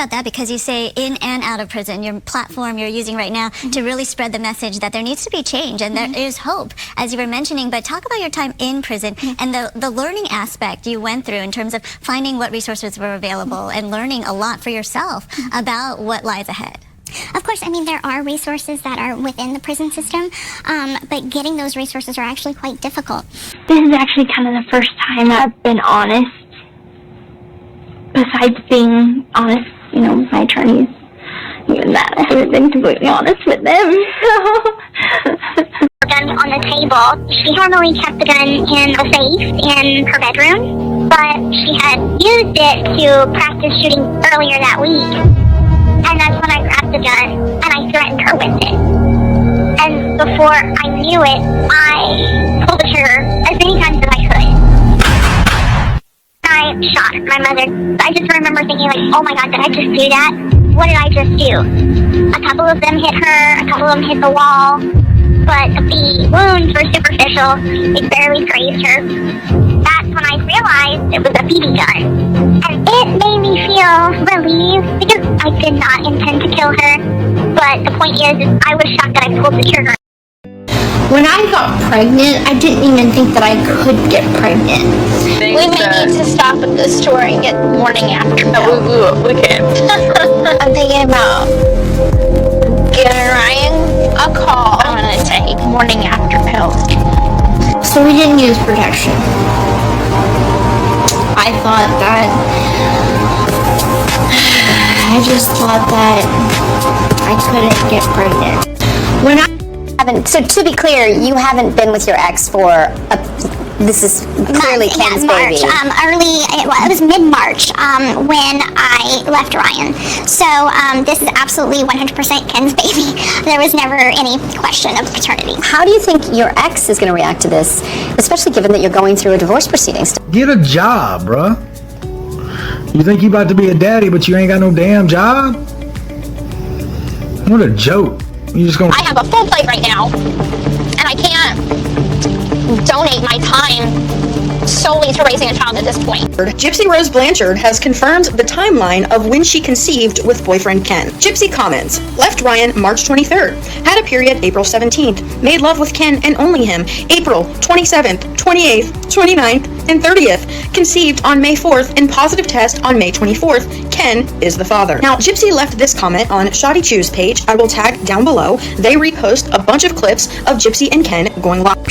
about that because you say in and out of prison, your platform you're using right now to really spread the message that there needs to be change and there is hope, as you were mentioning. But talk about your time in prison and the learning aspect you went through in terms of finding what resources were available and learning a lot for yourself about what lies ahead. Of course, I mean, there are resources that are within the prison system, but getting those resources are actually quite difficult. This is actually kind of the first time I've been honest. Besides being honest, you know, with my attorneys, even that, I haven't been completely honest with them, Gun on the table. She normally kept the gun in a safe in her bedroom, but she had used it to practice shooting earlier that week. And that's when I grabbed the gun and I threatened her with it. And before I knew it, I pulled the trigger as many times as I could. I shot my mother. I just remember thinking like, oh my God, did I just do that? What did I just do? A couple of them hit her, a couple of them hit the wall, but the wounds were superficial. It barely grazed her. That's when I realized it was a BB gun. And it made me feel relieved because I did not intend to kill her. But the point is I was shocked that I pulled the trigger. When I got pregnant, I didn't even think that I could get pregnant. We may need to stop at the store and get morning after pill. We can. I'm thinking about giving Ryan a call. I'm going to take morning after pills. So we didn't use protection. I just thought that I couldn't get pregnant. When I haven't, so to be clear, you haven't been with your ex for this is clearly Ken's March, baby. It was mid-March when I left Ryan. So this is absolutely 100% Ken's baby. There was never any question of paternity. How do you think your ex is going to react to this, especially given that you're going through a divorce proceedings? Get a job, bruh. You think you about to be a daddy, but you ain't got no damn job? What a joke. You just gonna... I have a full plate right now, and I can't donate my time solely to raising a child at this point. Gypsy Rose Blanchard has confirmed the timeline of when she conceived with boyfriend Ken. Gypsy comments, left Ryan March 23rd, had a period April 17th, made love with Ken and only him April 27th, 28th, 29th, and 30th, conceived on May 4th, and positive test on May 24th. Ken is the father. Now, Gypsy left this comment on Shoddy Chew's page. I will tag down below. They repost a bunch of clips of Gypsy and Ken going live.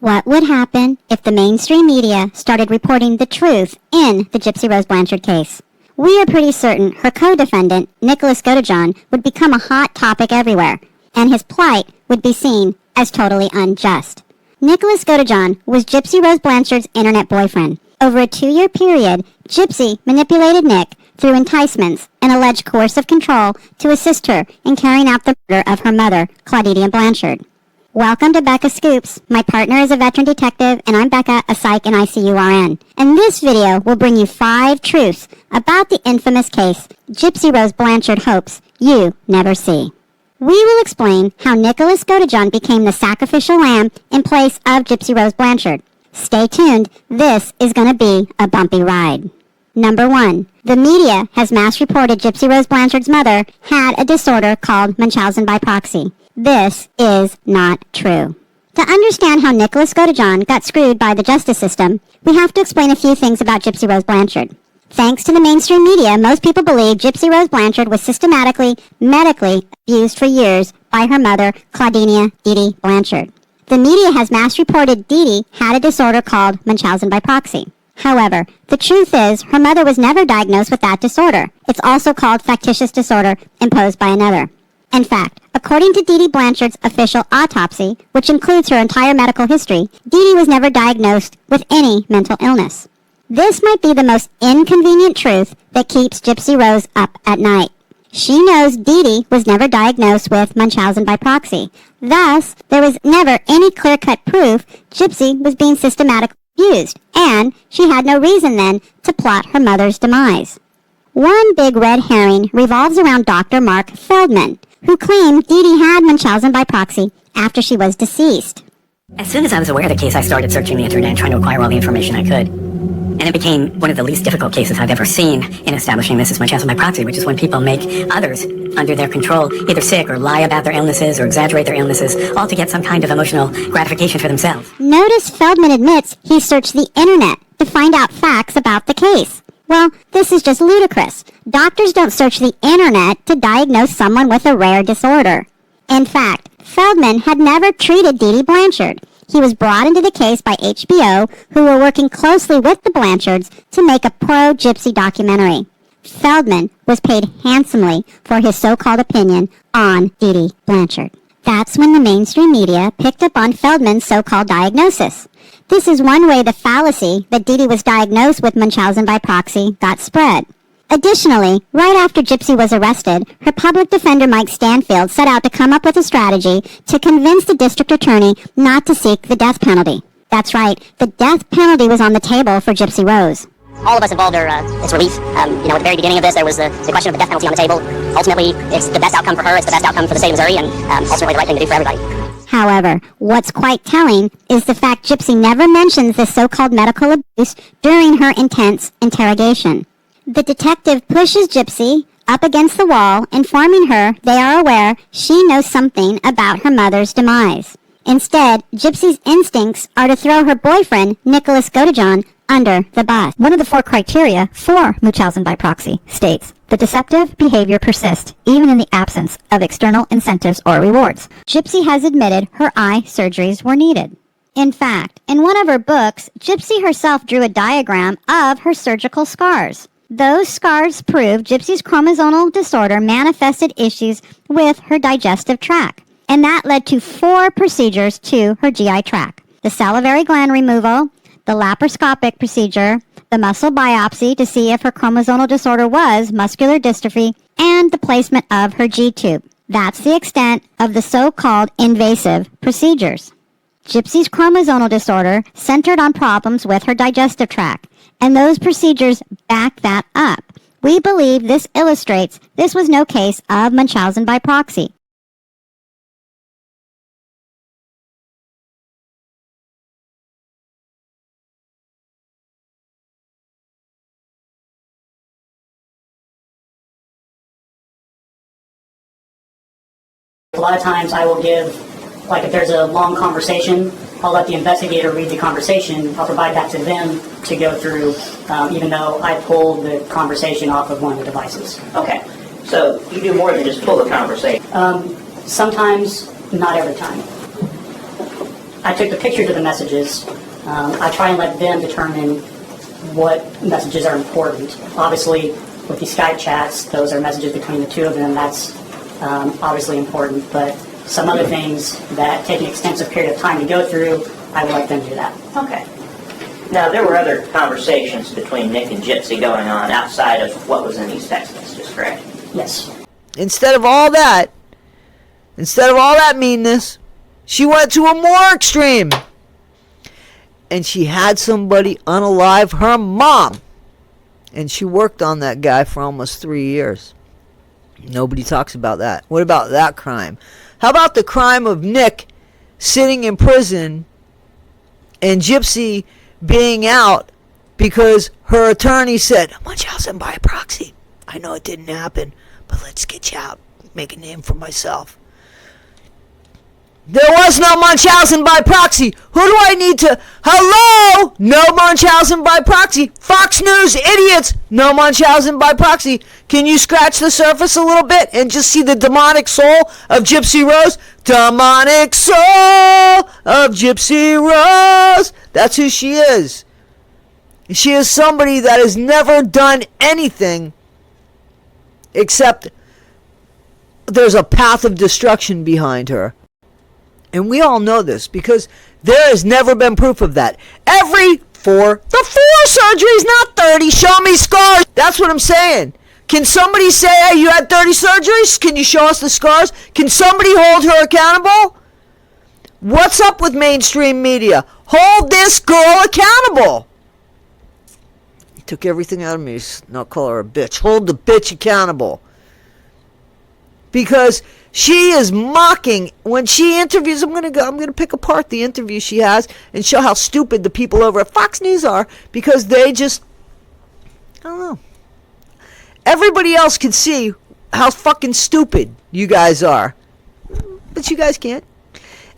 What would happen if the mainstream media started reporting the truth in the Gypsy Rose Blanchard case? We are pretty certain her co-defendant, Nicholas Godejohn, would become a hot topic everywhere, and his plight would be seen as totally unjust. Nicholas Godejohn was Gypsy Rose Blanchard's internet boyfriend. Over a 2-year period, Gypsy manipulated Nick through enticements and alleged coercive control to assist her in carrying out the murder of her mother, Claudidia Blanchard. Welcome to Becca Scoops. My partner is a veteran detective, and I'm Becca, a psych and ICU RN. And this video will bring you 5 truths about the infamous case Gypsy Rose Blanchard hopes you never see. We will explain how Nicholas Godejohn became the sacrificial lamb in place of Gypsy Rose Blanchard. Stay tuned, this is going to be a bumpy ride. Number 1. The media has mass reported Gypsy Rose Blanchard's mother had a disorder called Munchausen by proxy. This is not true. To understand how Nicholas Godejohn got screwed by the justice system, we have to explain a few things about Gypsy Rose Blanchard. Thanks to the mainstream media, most people believe Gypsy Rose Blanchard was systematically, medically abused for years by her mother, Claudinia Dee Dee Blanchard. The media has mass reported Dee Dee had a disorder called Munchausen by proxy. However, the truth is her mother was never diagnosed with that disorder. It's also called factitious disorder imposed by another. In fact, according to Dee Dee Blanchard's official autopsy, which includes her entire medical history, Dee Dee was never diagnosed with any mental illness. This might be the most inconvenient truth that keeps Gypsy Rose up at night. She knows Dee Dee was never diagnosed with Munchausen by proxy. Thus, there was never any clear-cut proof Gypsy was being systematically abused, and she had no reason then to plot her mother's demise. One big red herring revolves around Dr. Mark Feldman, who claimed Dee Dee had Munchausen by proxy after she was deceased. As soon as I was aware of the case, I started searching the internet and trying to acquire all the information I could. And it became one of the least difficult cases I've ever seen in establishing this as Munchausen by proxy, which is when people make others under their control either sick or lie about their illnesses or exaggerate their illnesses, all to get some kind of emotional gratification for themselves. Notice Feldman admits he searched the internet to find out facts about the case. Well, this is just ludicrous. Doctors don't search the internet to diagnose someone with a rare disorder. In fact, Feldman had never treated Dee Dee Blanchard. He was brought into the case by HBO, who were working closely with the Blanchards to make a pro-gypsy documentary. Feldman was paid handsomely for his so-called opinion on Dee Dee Blanchard. That's when the mainstream media picked up on Feldman's so-called diagnosis. This is one way the fallacy that Dee Dee was diagnosed with Munchausen by proxy got spread. Additionally, right after Gypsy was arrested, her public defender Mike Stanfield set out to come up with a strategy to convince the district attorney not to seek the death penalty. That's right, the death penalty was on the table for Gypsy Rose. All of us involved are, it's relief. At the very beginning of this, there was the question of the death penalty on the table. Ultimately, it's the best outcome for her, it's the best outcome for the state of Missouri, and ultimately the right thing to do for everybody. However, what's quite telling is the fact Gypsy never mentions this so-called medical abuse during her intense interrogation. The detective pushes Gypsy up against the wall, informing her they are aware she knows something about her mother's demise. Instead, Gypsy's instincts are to throw her boyfriend, Nicholas Godejohn, under the bus. One of the 4 criteria for Munchausen by proxy states, the deceptive behavior persists even in the absence of external incentives or rewards. Gypsy has admitted her eye surgeries were needed. In fact, in one of her books, Gypsy herself drew a diagram of her surgical scars. Those scars prove Gypsy's chromosomal disorder manifested issues with her digestive tract, and that led to 4 procedures to her GI tract. The salivary gland removal, the laparoscopic procedure, the muscle biopsy to see if her chromosomal disorder was muscular dystrophy, and the placement of her G-tube. That's the extent of the so-called invasive procedures. Gypsy's chromosomal disorder centered on problems with her digestive tract, and those procedures back that up. We believe this illustrates this was no case of Munchausen by proxy. A lot of times I will give, like if there's a long conversation, I'll let the investigator read the conversation. I'll provide that to them to go through, even though I pulled the conversation off of one of the devices. Okay, so you do more than just pull the conversation. Sometimes, not every time. I took the pictures of the messages. I try and let them determine what messages are important. Obviously, with the Skype chats, those are messages between the two of them. That's obviously important, but some other things that take an extensive period of time to go through, I will let them do that. Okay. Now, there were other conversations between Nick and Gypsy going on outside of what was in these text messages, correct? Yes. Instead of all that meanness, she went to a more extreme. And she had somebody unalive her mom. And she worked on that guy for almost 3 years. Nobody talks about that. What about that crime? How about the crime of Nick sitting in prison and Gypsy being out because her attorney said, Munchausen by proxy. I know it didn't happen, but let's get you out. Make a name for myself. There was no Munchausen by proxy. Who do I need to... Hello? No Munchausen by proxy. Fox News idiots. No Munchausen by proxy. Can you scratch the surface a little bit and just see the demonic soul of Gypsy Rose? Demonic soul of Gypsy Rose. That's who she is. She is somebody that has never done anything except there's a path of destruction behind her. And we all know this because there has never been proof of that. The 4 surgeries, not 30. Show me scars. That's what I'm saying. Can somebody say, hey, you had 30 surgeries? Can you show us the scars? Can somebody hold her accountable? What's up with mainstream media? Hold this girl accountable. He took everything out of me. Not call her a bitch. Hold the bitch accountable. because she is mocking when she interviews. I'm gonna pick apart the interview she has and show how stupid the people over at Fox News are, because they just, I don't know. Everybody else can see how fucking stupid you guys are, but you guys can't.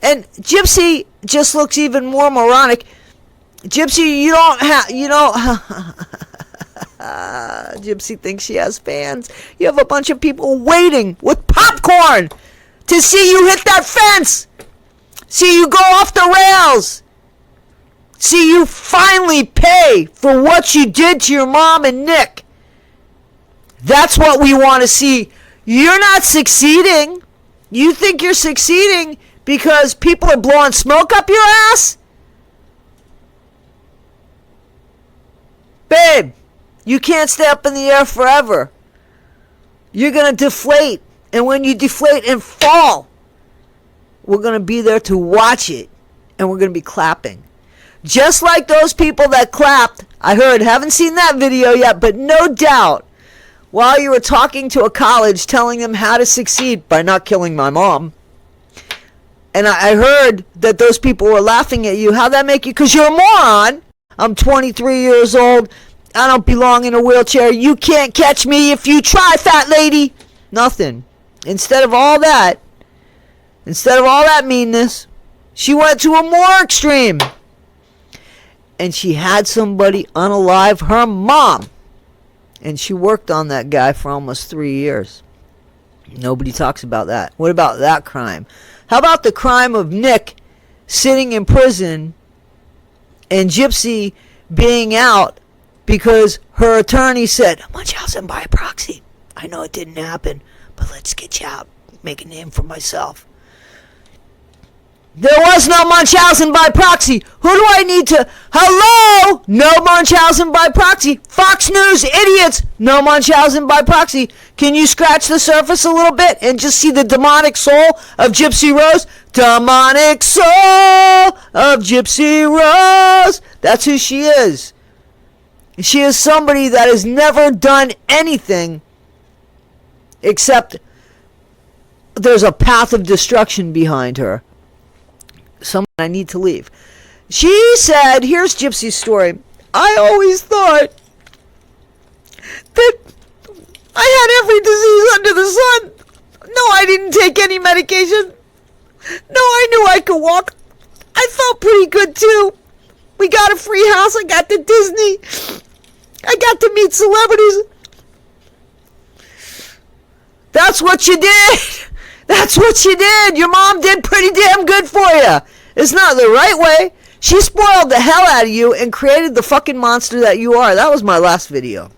And Gypsy just looks even more moronic. Gypsy, Gypsy thinks she has fans. You have a bunch of people waiting with popcorn to see you hit that fence, see you go off the rails, see you finally pay for what you did to your mom and Nick. That's what we want to see. You're not succeeding. You think you're succeeding because people are blowing smoke up your ass? Babe, you can't stay up in the air forever. You're going to deflate. And when you deflate and fall, we're going to be there to watch it. And we're going to be clapping. Just like those people that clapped, I heard, haven't seen that video yet, but no doubt, while you were talking to a college telling them how to succeed by not killing my mom. And I heard that those people were laughing at you. How'd that make you? Because you're a moron. I'm 23 years old. I don't belong in a wheelchair. You can't catch me if you try, fat lady. Nothing. Instead of all that meanness, she went to a more extreme. And she had somebody unalive her mom. And she worked on that guy for almost 3 years. Nobody talks about that. What about that crime? How about the crime of Nick sitting in prison and Gypsy being out because her attorney said, Munchausen by proxy. I know it didn't happen, but let's get you out. Make a name for myself. There was no Munchausen by proxy. Who do I need to... Hello? No Munchausen by proxy. Fox News, idiots. No Munchausen by proxy. Can you scratch the surface a little bit and just see the demonic soul of Gypsy Rose? Demonic soul of Gypsy Rose. That's who she is. She is somebody that has never done anything except there's a path of destruction behind her. I need to leave. She said, here's Gypsy's story. I always thought that I had every disease under the sun. No, I didn't take any medication. No, I knew I could walk. I felt pretty good too. We got a free house. I got to Disney. I got to meet celebrities. That's what you did. That's what you did. Your mom did pretty damn good for you. It's not the right way. She spoiled the hell out of you and created the fucking monster that you are. That was my last video.